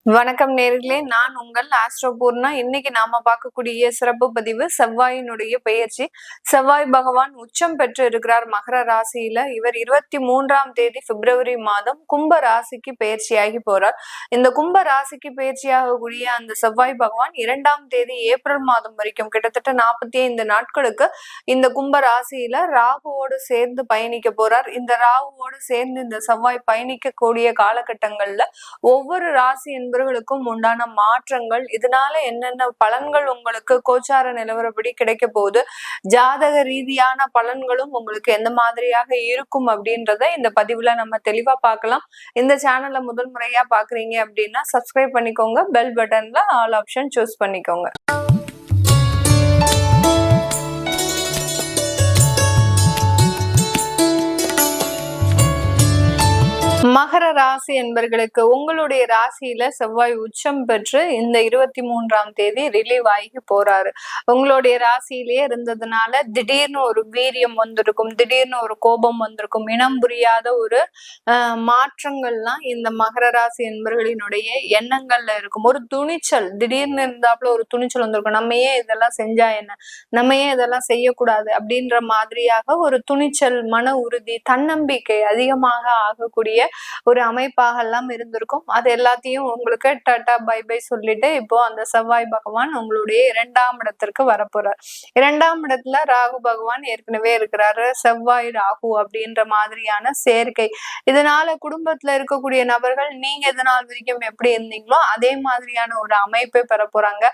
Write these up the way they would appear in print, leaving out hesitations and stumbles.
வணக்கம் நேர்களே, நான் உங்கள் ஆஸ்ட்ரோபூர்ணா. இன்னைக்கு நாம பார்க்கக்கூடிய சிறப்பு பதிவு செவ்வாயினுடைய பெயர்ச்சி. செவ்வாய் பகவான் உச்சம் பெற்று இருக்கிறார் மகர ராசியில. இவர் 23ஆம் தேதி பிப்ரவரி மாதம் கும்ப ராசிக்கு பெயர்ச்சியாகி போறார். இந்த கும்ப ராசிக்கு பெயர்ச்சியாகக்கூடிய அந்த செவ்வாய் பகவான் 2ஆம் தேதி ஏப்ரல் மாதம் வரைக்கும் கிட்டத்தட்ட 45 நாட்களுக்கு இந்த கும்ப ராசியில ராகுவோடு சேர்ந்து பயணிக்க போறார். இந்த ராகுவோடு சேர்ந்து இந்த செவ்வாய் பயணிக்கக்கூடிய காலகட்டங்கள்ல ஒவ்வொரு ராசி என்பவர்களுக்கும் உண்டான மாற்றங்கள், இதனால என்னென்ன பலன்கள் உங்களுக்கு கோச்சார நிலவரப்படி கிடைக்க போகுது, ஜாதக ரீதியான பலன்களும் உங்களுக்கு எந்த மாதிரியாக இருக்கும் அப்படின்றத இந்த பதிவுல நம்ம தெளிவா பார்க்கலாம். இந்த சேனலை முதல் முறையா பாக்குறீங்க அப்படின்னா சப்ஸ்கிரைப் பண்ணிக்கோங்க, பெல் பட்டன்ல ஆல் ஆப்ஷன் சூஸ் பண்ணிக்கோங்க. மகர ராசி என்பர்களுக்கு உங்களுடைய ராசியில செவ்வாய் உச்சம் பெற்று இந்த 23ஆம் தேதி ரிலீவ் ஆகி போறாரு. உங்களுடைய ராசியிலேயே இருந்ததுனால திடீர்னு ஒரு வீரியம் வந்திருக்கும், திடீர்னு ஒரு கோபம் வந்திருக்கும், இனம் புரியாத ஒரு மாற்றங்கள்லாம் இந்த மகர ராசி என்பர்களினுடைய எண்ணங்கள்ல இருக்கும். ஒரு துணிச்சல் திடீர்னு இருந்தாப்புல ஒரு துணிச்சல் வந்திருக்கும். நம்ம ஏன் இதெல்லாம் செஞ்சா என்ன, நம்ம ஏன் இதெல்லாம் செய்யக்கூடாது அப்படின்ற மாதிரியாக ஒரு துணிச்சல், மன உறுதி, தன்னம்பிக்கை அதிகமாக ஆகக்கூடிய ஒரு அமைப்பாக எல்லாம் இருந்திருக்கும். அது எல்லாத்தையும் உங்களுக்கு டாட்டா பை பை சொல்லிட்டு இப்போ அந்த செவ்வாய் பகவான் உங்களுடைய 2ஆம் இடத்திற்கு வரப்போறார். 2ஆம் இடத்துல ராகு பகவான் ஏற்கனவே இருக்கிறாரு. செவ்வாய் ராகு அப்படின்ற மாதிரியான சேர்க்கை. இதனால குடும்பத்துல இருக்கக்கூடிய நபர்கள் நீங்க இதனால் வரைக்கும் எப்படி இருந்தீங்களோ அதே மாதிரியான ஒரு அமைப்பை பெற போறாங்க.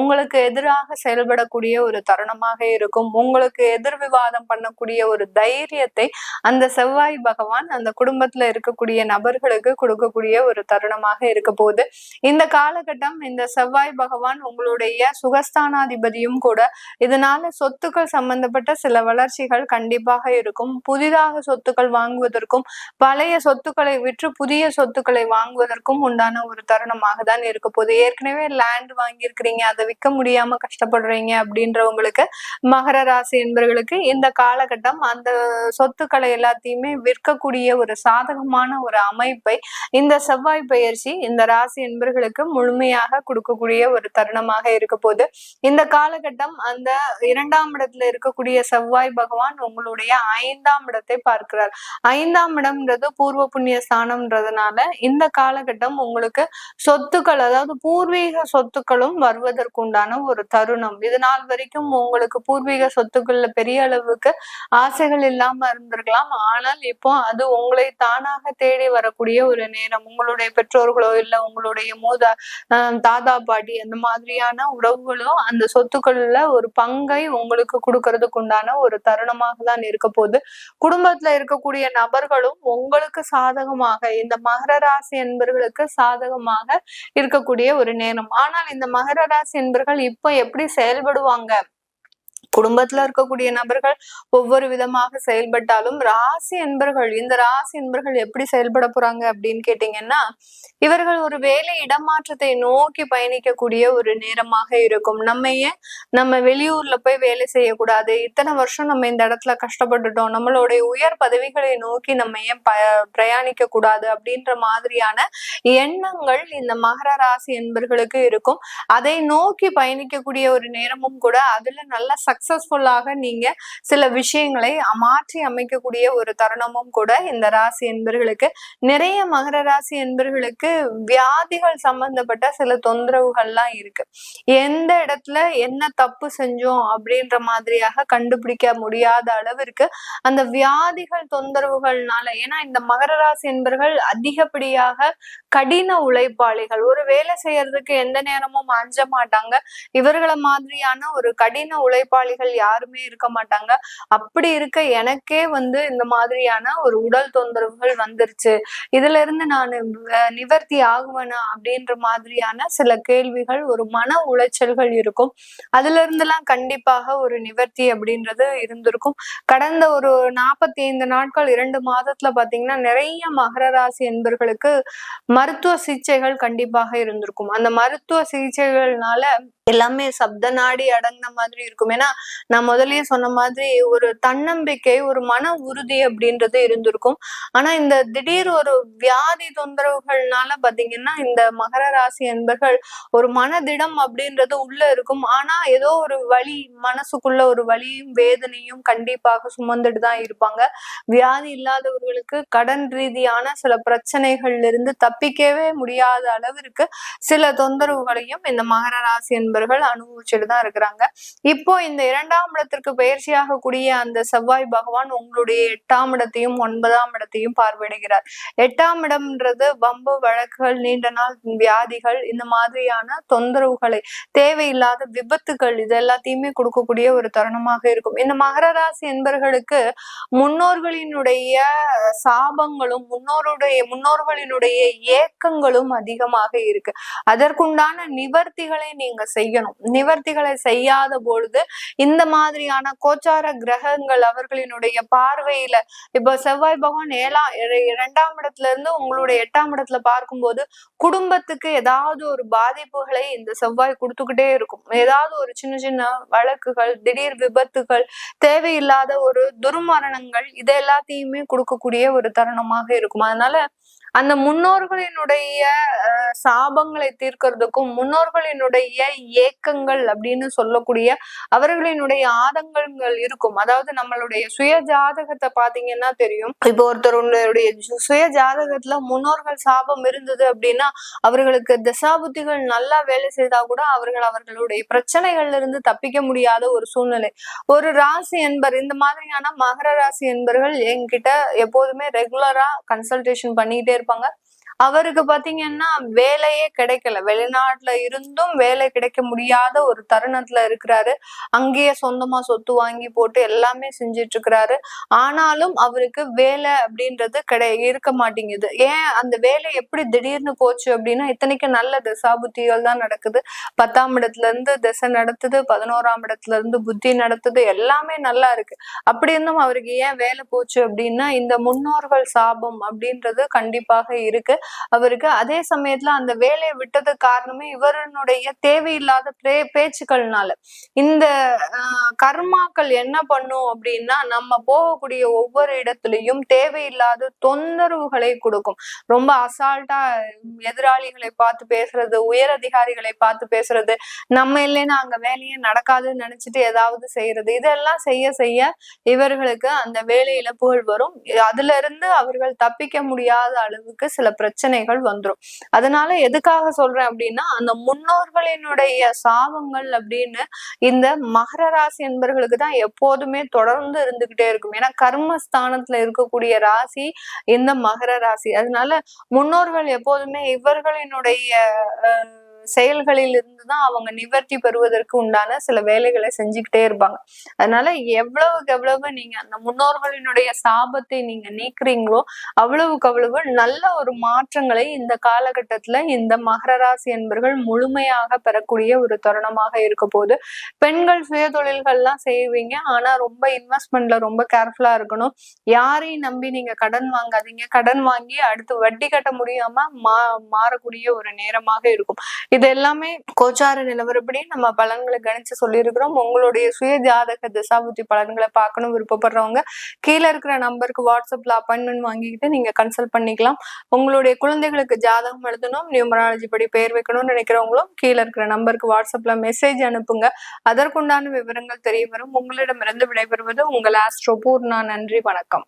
உங்களுக்கு எதிராக செயல்படக்கூடிய ஒரு தருணமாக இருக்கும். உங்களுக்கு எதிர் விவாதம் பண்ணக்கூடிய ஒரு தைரியத்தை அந்த செவ்வாய் பகவான் அந்த குடும்பத்துல இருக்கக்கூடிய நபர்களுக்கு கொடுக்கக்கூடிய ஒரு தருணமாக இருக்க போகுது. இந்த காலகட்டம் இந்த செவ்வாய் பகவான் உங்களுடைய சுகஸ்தானாதிபதியும் கூட. இதனால சொத்துக்கள் சம்பந்தப்பட்ட சில வளர்ச்சிகள் கண்டிப்பாக இருக்கும். புதிதாக சொத்துக்கள் வாங்குவதற்கும் பழைய சொத்துக்களை விற்று புதிய சொத்துக்களை வாங்குவதற்கும் உண்டான ஒரு தருணமாக தான் இருக்க போகுது. ஏற்கனவே லேண்ட் வாங்கியிருக்கிறீங்க, அதை விற்க முடியாம கஷ்டப்படுறீங்க அப்படின்றவங்களுக்கு, மகர ராசி என்பவர்களுக்கு இந்த காலகட்டம் அந்த சொத்துக்களை எல்லாத்தையுமே விற்கக்கூடிய ஒரு சாதகமான ஒரு அமைப்பை இந்த செவ்வாய் பெயர்ச்சி இந்த ராசி என்பர்களுக்கு முழுமையாக கொடுக்கக்கூடிய ஒரு தருணமாக இருக்க போது. இந்த காலகட்டம் அந்த 2ஆம் இடத்துல இருக்கக்கூடிய செவ்வாய் பகவான் உங்களுடைய 5ஆம் இடத்தை பார்க்கிறார். 5ஆம் இடம்ன்றது பூர்வ புண்ணிய ஸ்தானம்ன்றதுனால இந்த காலகட்டம் உங்களுக்கு சொத்துக்கள், அதாவது பூர்வீக சொத்துக்களும் வருவதற்குண்டான ஒரு தருணம். இது நாள் வரைக்கும் உங்களுக்கு பூர்வீக சொத்துக்கள்ல பெரிய அளவுக்கு ஆசைகள் இல்லாம இருந்திருக்கலாம். ஆனால் இப்போ அது உங்களை தானாக தேடி வரக்கூடிய ஒரு நேரம். உங்களுடைய பெற்றோர்களோ இல்ல உங்களுடைய தாத்தா பாட்டி அந்த மாதிரியான உறவுகளோ அந்த சொத்துக்கள்ல ஒரு பங்கை உங்களுக்கு கொடுக்கறதுக்கு உண்டான ஒரு தருணமாக தான் இருக்க போகுது. குடும்பத்துல இருக்கக்கூடிய நபர்களும் உங்களுக்கு சாதகமாக, இந்த மகர ராசி என்பர்களுக்கு சாதகமாக இருக்கக்கூடிய ஒரு நேரம். ஆனால் இந்த மகர ராசி என்பர்கள் இப்ப எப்படி செயல்படுவாங்க, குடும்பத்துல இருக்கக்கூடிய நபர்கள் ஒவ்வொரு விதமாக செயல்பட்டாலும் ராசி என்பர்கள், இந்த ராசி என்பர்கள் எப்படி செயல்பட போறாங்க அப்படின்னு கேட்டீங்கன்னா, இவர்கள் ஒரு வேலை இடமாற்றத்தை நோக்கி பயணிக்கக்கூடிய ஒரு நேரமாக இருக்கும். நம்ம வெளியூர்ல போய் வேலை செய்யக்கூடாது, இத்தனை வருஷம் நம்ம இந்த இடத்துல கஷ்டப்பட்டுட்டோம், நம்மளுடைய உயர் பதவிகளை நோக்கி நம்ம ஏன் பிரயாணிக்க கூடாது அப்படின்ற மாதிரியான எண்ணங்கள் இந்த மகர ராசி என்பர்களுக்கு இருக்கும். அதை நோக்கி பயணிக்கக்கூடிய ஒரு நேரமும் கூட. அதுல நல்ல சக்சஸ்ஃபுல்லாக நீங்க சில விஷயங்களை மாற்றி அமைக்கக்கூடிய ஒரு தருணமும் கூட இந்த ராசி என்பர்களுக்கு. நிறைய மகர ராசி என்பர்களுக்கு வியாதிகள் சம்பந்தப்பட்ட சில தொந்தரவுகள்லாம் இருக்கு. எந்த இடத்துல என்ன தப்பு செஞ்சோம் அப்படின்ற மாதிரியாக கண்டுபிடிக்க முடியாத அளவிற்கு அந்த வியாதிகள் தொந்தரவுகள்னால, ஏன்னா இந்த மகர ராசி என்பர்கள் அதிகப்படியாக கடின உழைப்பாளிகள். ஒரு வேலை செய்யறதுக்கு எந்த நேரமும் அஞ்ச மாட்டாங்க. இவர்களை மாதிரியான ஒரு கடின உழைப்பாளிகள் யாருமே இருக்க மாட்டாங்க. அப்படி இருக்க எனக்கே இந்த மாதிரியான ஒரு உடல் தொந்தரவுகள் வந்துருச்சு, இதுல இருந்து நான் நிவர்த்தி ஆகுவேனா அப்படின்ற மாதிரியான சில கேள்விகள், ஒரு மன உளைச்சல்கள் இருக்கும். அதுல இருந்தெல்லாம் கண்டிப்பாக ஒரு நிவர்த்தி அப்படின்றது இருந்திருக்கும். கடந்த ஒரு 45 நாட்கள் 2 மாதத்துல பாத்தீங்கன்னா நிறைய மகர ராசி என்பர்களுக்கு மருத்துவ சிகிச்சைகள் கண்டிப்பாக இருந்திருக்கும். அந்த மருத்துவ சிகிச்சைகள்னால எல்லாமே சப்த நாடி அடங்கின மாதிரி இருக்கும். ஏன்னா நான் முதல்லயே சொன்ன மாதிரி ஒரு தன்னம்பிக்கை, ஒரு மன உறுதி அப்படின்றது இருந்திருக்கும். ஆனா இந்த திடீர் ஒரு வியாதி தொந்தரவுகள்னால பாத்தீங்கன்னா இந்த மகர ராசி என்பர்கள் ஒரு மனதிடம் அப்படின்றது உள்ள இருக்கும். ஆனா ஏதோ ஒரு வலி, மனசுக்குள்ள ஒரு வலியும் வேதனையும் கண்டிப்பாக சுமந்துட்டு தான் இருப்பாங்க. வியாதி இல்லாதவர்களுக்கு கடன் ரீதியான சில பிரச்சனைகள்ல இருந்து தப்பிக்கவே முடியாத அளவிற்கு சில தொந்தரவுகளையும் இந்த மகர ராசி என்பர்கள் அனுபவிச்சுட்டு தான் இருக்கிறாங்க. இப்போ இந்த 2ஆம் இடத்திற்கு பயிற்சியாக கூடிய அந்த செவ்வாய் பகவான் உங்களுடைய 8ஆம் இடத்தையும் 9ஆம் இடத்தையும் பார்வையிடுகிறார். 8ஆம் இடம்ன்றது வம்பு வழக்குகள், நீண்ட நாள் வியாதிகள், இந்த மாதிரியான தொந்தரவுகளை, தேவையில்லாத விபத்துகள், இது எல்லாத்தையுமே கொடுக்கக்கூடிய ஒரு தருணமாக இருக்கும். இந்த மகர ராசி என்பர்களுக்கு முன்னோர்களினுடைய சாபங்களும் முன்னோர்களினுடைய ஏக்கங்களும் அதிகமாக இருக்கு. அதற்குண்டான நிவர்த்திகளை நீங்க செய்யணும். நிவர்த்திகளை செய்யாத பொழுது இந்த மாதிரியான கோச்சார கிரகங்கள் அவர்களினுடைய பார்வையில இப்ப செவ்வாய் பகவான் 2ஆம் இடத்துல இருந்து உங்களுடைய 8ஆம் இடத்துல பார்க்கும்போது குடும்பத்துக்கு ஏதாவது ஒரு பாதிப்புகளை இந்த செவ்வாய் கொடுத்துக்கிட்டே இருக்கும். ஏதாவது ஒரு சின்ன சின்ன வழக்குகள், திடீர் விபத்துகள், தேவையில்லாத ஒரு துர்மரணங்கள், இது எல்லாத்தையுமே கொடுக்கக்கூடிய ஒரு தருணமாக இருக்கும். அதனால அந்த முன்னோர்களினுடைய சாபங்களை தீர்க்கிறதுக்கும், முன்னோர்களினுடைய ஏக்கங்கள் அப்படின்னு சொல்லக்கூடிய அவர்களினுடைய ஆதங்கங்கள் இருக்கும். அதாவது நம்மளுடைய சுய ஜாதகத்தை பாத்தீங்கன்னா தெரியும். இப்போ ஒருத்தருடைய சுய ஜாதகத்துல முன்னோர்கள் சாபம் இருந்தது அப்படின்னா அவர்களுக்கு தசாபுத்திகள் நல்லா வேலை செய்தா கூட அவர்களுடைய பிரச்சனைகள்ல இருந்து தப்பிக்க முடியாத ஒரு சூழ்நிலை. ஒரு ராசி என்பர், இந்த மாதிரியான மகர ராசி என்பர்கள் என்கிட்ட எப்போதுமே ரெகுலரா கன்சல்டேஷன் பண்ணிக்கிட்டே இருப்பாங்க. அவருக்கு பாத்தீங்கன்னா வேலையே கிடைக்கல, வெளிநாட்டுல இருந்தும் வேலை கிடைக்க முடியாத ஒரு தருணத்துல இருக்கிறாரு. அங்கேயே சொந்தமா சொத்து வாங்கி போட்டு எல்லாமே செஞ்சிட்டு இருக்கிறாரு. ஆனாலும் அவருக்கு வேலை அப்படின்றது இருக்க மாட்டேங்குது. ஏன் அந்த வேலை எப்படி திடீர்னு போச்சு அப்படின்னா, இத்தனைக்கு நல்ல திசாபுத்திகள் தான் நடக்குது. 10ஆம் இடத்துல இருந்து திசை நடத்துது, 11ஆம் இடத்துல இருந்து புத்தி நடத்துது, எல்லாமே நல்லா இருக்கு. அப்படி இருந்தும் அவருக்கு ஏன் வேலை போச்சு அப்படின்னா இந்த முன்னோர்கள் சாபம் அப்படின்றது கண்டிப்பாக இருக்கு அவருக்கு. அதே சமயத்துல அந்த வேலையை விட்டதுக்கு காரணமே இவருடைய தேவையில்லாத பேச்சுக்கள்னால. இந்த கர்மாக்கள் என்ன பண்ணும் அப்படின்னா நம்ம போகக்கூடிய ஒவ்வொரு இடத்துலயும் தேவையில்லாத தொந்தரவுகளை கொடுக்கும். ரொம்ப அசால்ட்டா எதிராளிகளை பார்த்து பேசுறது, உயர் அதிகாரிகளை பார்த்து பேசுறது, நம்ம இல்லைன்னா அங்க வேலையே நடக்காதுன்னு நினைச்சிட்டு ஏதாவது செய்யறது, இதெல்லாம் செய்ய செய்ய இவர்களுக்கு அந்த வேலை இழப்புகள் வரும். அதுல இருந்து அவர்கள் தப்பிக்க முடியாத அளவுக்கு சில பிரச்சனைகள் வந்துரும். அதனால எதுக்காக சொல்றேன் அப்படின்னா அந்த முன்னோர்களினுடைய சாபங்கள் அப்படின்னு இந்த மகர ராசி என்பவர்களுக்கு தான் எப்போதுமே தொடர்ந்து இருந்துகிட்டே இருக்கும். ஏன்னா கர்மஸ்தானத்துல இருக்கக்கூடிய ராசி இந்த மகர ராசி. அதனால முன்னோர்கள் எப்போதுமே இவர்களினுடைய செயல்களில் இருந்துதான் அவங்க நிவர்த்தி பெறுவதற்கு உண்டான சில வேலைகளை செஞ்சுக்கிட்டே இருப்பாங்க. அதனால எவ்வளவுக்கு எவ்வளவு நீங்க அந்த முன்னோர்களினுடைய சாபத்தை நீங்க நீக்குறீங்களோ அவ்வளவுக்கு அவ்வளவு நல்ல ஒரு மாற்றங்களை இந்த காலகட்டத்துல இந்த மகர ராசி என்பர்கள் முழுமையாக பெறக்கூடிய ஒரு தருணமாக இருக்க போது. பெண்கள் சுய தொழில்கள்லாம் செய்வீங்க, ஆனா ரொம்ப இன்வெஸ்ட்மெண்ட்ல ரொம்ப கேர்ஃபுல்லா இருக்கணும். யாரையும் நம்பி நீங்க கடன் வாங்காதீங்க. கடன் வாங்கி அடுத்து வட்டி கட்ட முடியாம மாறக்கூடிய ஒரு நேரமாக இருக்கும். இது எல்லாமே கோச்சார நிலவரப்படி நம்ம பலன்களை கணிச்சு சொல்லியிருக்கிறோம். உங்களுடைய சுய ஜாதக திசாபுத்தி பலன்களை பார்க்கணும் விருப்பப்படுறவங்க கீழே இருக்கிற நம்பருக்கு வாட்ஸ்அப்ல அப்பாயின்மெண்ட் வாங்கிக்கிட்டு நீங்க கன்சல்ட் பண்ணிக்கலாம். உங்களுடைய குழந்தைகளுக்கு ஜாதகம் எழுதணும், நியூமராலஜி படி பேர் வைக்கணும்னு நினைக்கிறவங்களும் கீழே இருக்கிற நம்பருக்கு வாட்ஸ்அப்ல மெசேஜ் அனுப்புங்க. அதற்குண்டான விவரங்கள் தெரிய வரும். உங்களிடமிருந்து விடைபெறுவது உங்கள் ஆஸ்ட்ரோ பூர்ணா. நன்றி, வணக்கம்.